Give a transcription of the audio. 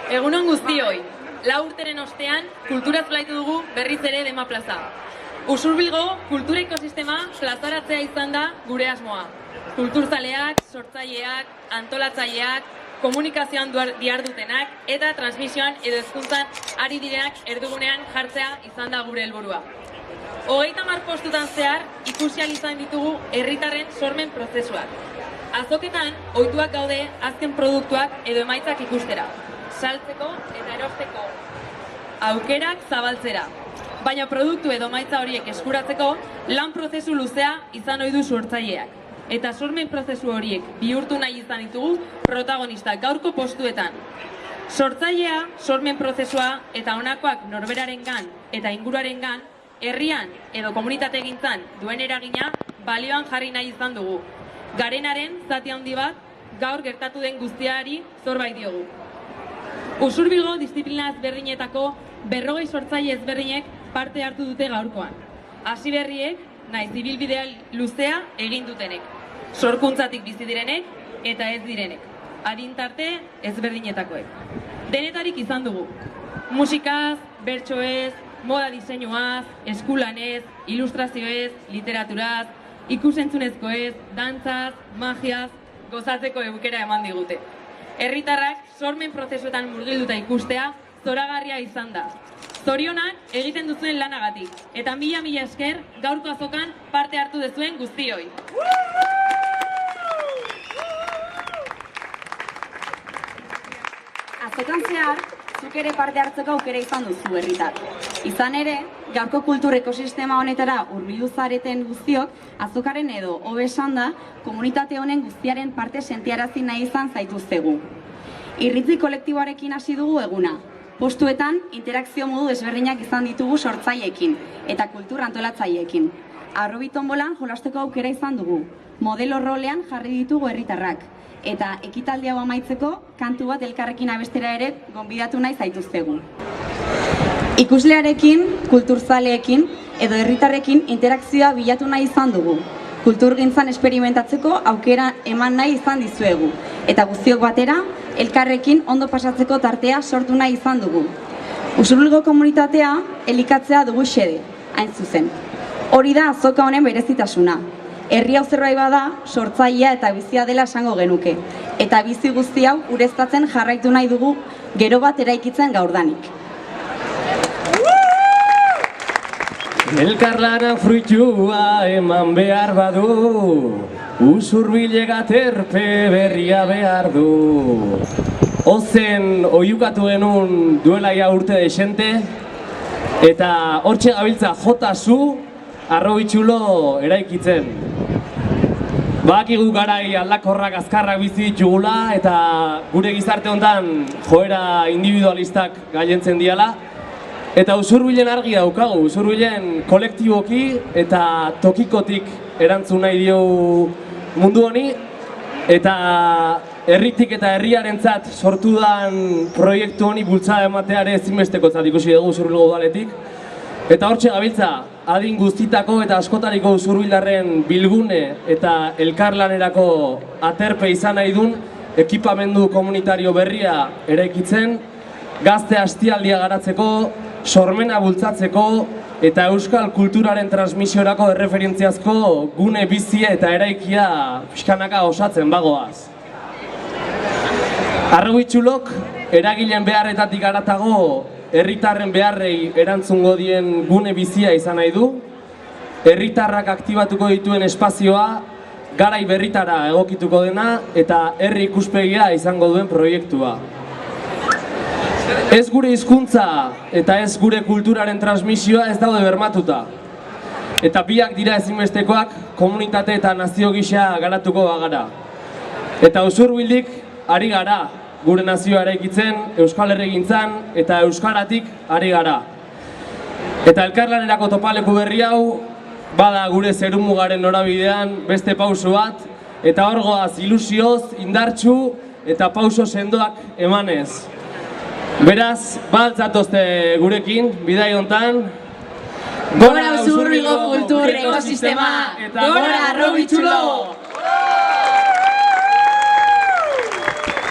Egunon guztioi, 4 urteren ostean, kultura zelaitu dugu berriz ere Dema plaza. Usurbilgo kultura ekosistema plazaratzea izan da gure asmoa. Kulturzaleak, sortzaileak, antolatzaileak, komunikazioan dihardutenak eta transmisioan edo hezkuntzan ari direnak erdigunean jartzea izan da gure helburua. 30 postutan zehar ikusi ahal izan ditugu herritarren sormen prozesuak. Azoketan, ohituak gaude azken produktuak edo emaitzak ikustera, saltzeko eta erosteko aukerak zabaltzera. Baina produktu edo emaitza horiek eskuratzeko lan prozesu luzea izan ohi du sortzaileak. Eta sormen prozesu horiek bihurtu nahi izan ditugu protagonistak gaurko postuetan. Sortzailea, sormen prozesua eta honakoak norberarengan eta inguruarengan, herrian edo komunitategintzan duen eragina balioan jarri nahi izan dugu. Garenaren zati handi bat gaur gertatu den guztiari zorbait diogu. Usurbilgo disiplina ezberdinetako 40 sortzaile ezberdinek parte hartu dute gaurkoan. Hasi berriek, nahiz ibilbidea luzea egin dutenek. Sorkuntzatik bizi direnek eta ez direnek. Adin tarte ezberdinetakoek. Denetarik izan dugu. Musikaz, bertsoez, moda diseinuaz, eskulanez, ilustrazioez, literaturaz, ikusentzunezkoez, dantzaz, magiaz, gozatzeko aukera eman digute. Herritarrak sormen prozesuetan murgilduta ikustea zoragarria izan da. Zorionak egiten duzuen lanagatik, eta mila esker gaurko azokan parte hartu duzuen guztioi. Azokan zehar, zuk ere parte hartzeko aukera izan duzu herritar. Izan ere, gaurko kultur ekosistema honetara hurbildu zareten guztiok, azokaren edo hobe esanda, komunitate honen guztiaren parte sentiarazi nahi izan zaituztegu. Irritzi kolektiboarekin hasi dugu eguna. Postuetan, interakzio modu desberdinak izan ditugu sortzaileekin eta kultur antolatzaileekin. Arrobi tonbolan jolasteko aukera izan dugu. Modelo rolean jarri ditugu herritarrak. Eta ekitaldi hau amaitzeko, kantu bat elkarrekin abestera ere gonbidatu nahi zaituztegu. Ikuslearekin, kulturzaleekin edo herritarrekin interakzioa bilatu nahi izan dugu. Kulturgintzan esperimentatzeko aukera eman nahi izan dizuegu. Eta guztiok batera, elkarrekin ondo pasatzeko tartea sortu nahi izan dugu. Usurbilgo komunitatea elikatzea dugu xede, hain zuzen. Hori da azoka honen berezitasuna. Herri hau zerbait bada, sortzailea eta bizia dela esango genuke. Eta bizi guzti hau ureztatzen jarraitu nahi dugu gero bat eraikitzen gaurdanik. Elkarlanan fruitua eman behar badu, Usurbileg aterpe berria behar du. Ozen oiukatu genuen duela ja urte desente, eta hortxe gabiltza jota zu arrobitxulo eraikitzen. Badakigu garai aldakorrak azkarrak bizi ditugula eta gure gizarte hontan joera individualistak gailentzen diala. Eta Usurbilen argi daukagu, Usurbilen kolektiboki eta tokikotik erantzun nahi diogu mundu honi, eta herritik eta herriarentzat sortu den proiektu honi bultzada emateare ezinbestekotzat ikusi dugu Usurbilgo udaletik. Eta hortxe gabiltza, adin guztitako eta askotariko usurbildarren bilgune eta elkarlanerako aterpe izan nahi dun ekipamendu komunitario berria eraikitzen, gazte astialdia garatzeko, sormena bultzatzeko eta euskal kulturaren transmisiorako erreferentziazko gune bizia eta eraikia pixkanaka osatzen bagoaz. Arrobitxulok eragileen beharretatik haratago herritarren beharrei erantzungo dien gune bizia izan nahi du, herritarrak aktibatuko dituen espazioa garai berritara egokituko dena eta herri ikuspegia izango duen proiektua. Ez gure hizkuntza eta ez gure kulturaren transmisioa ez daude bermatuta. Eta biak dira ezinbestekoak komunitate eta nazio gisa garatuko bagara. Eta Usurbildik ari gara gure nazioa eraikitzen, euskal herrigintzan eta euskaratik ari gara. Eta elkarlanerako topaleku berri hau bada gure zerumugaren norabidean beste pauso bat, eta hor goaz ilusioz, indartsu eta pauso sendoak emanez. Beraz, baltzatozte gurekin, bidai hontan. Gora Usurbilgo kultur ekosistema! Gora Arrobitxulo!